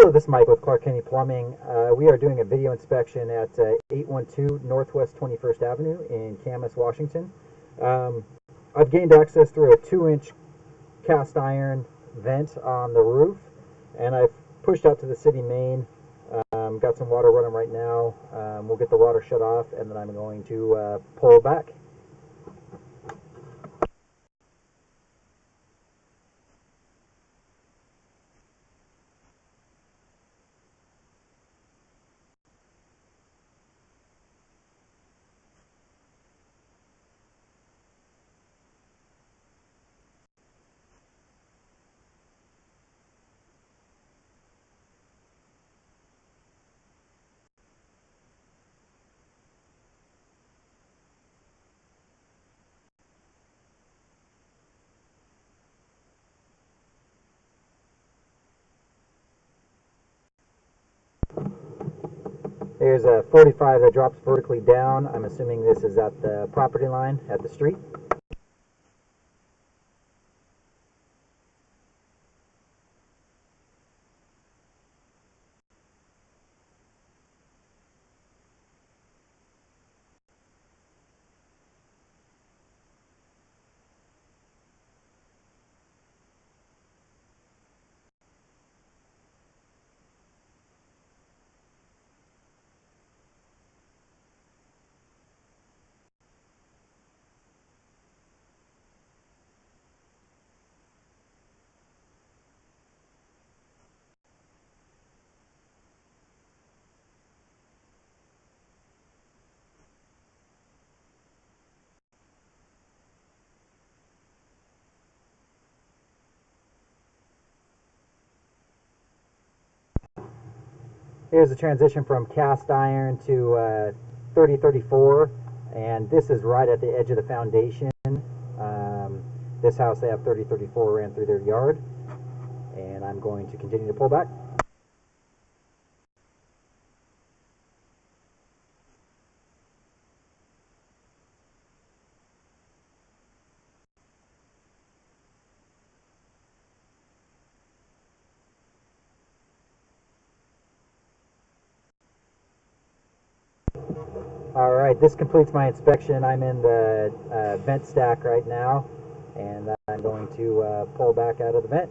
Hello, this is Mike with Clark County Plumbing. We are doing a video inspection at 812 Northwest 21st Avenue in Camas, Washington. I've gained access through a 2-inch cast iron vent on the roof, and I've pushed out to the city main. Got some water running right now. We'll get the water shut off, and then I'm going to pull back. There's a 45 that drops vertically down. I'm assuming this is at the property line at the street. Here's the transition from cast iron to 3034, and this is right at the edge of the foundation. This house, they have 3034 ran through their yard, and I'm going to continue to pull back. Alright, this completes my inspection. I'm in the vent stack right now, and I'm going to pull back out of the vent.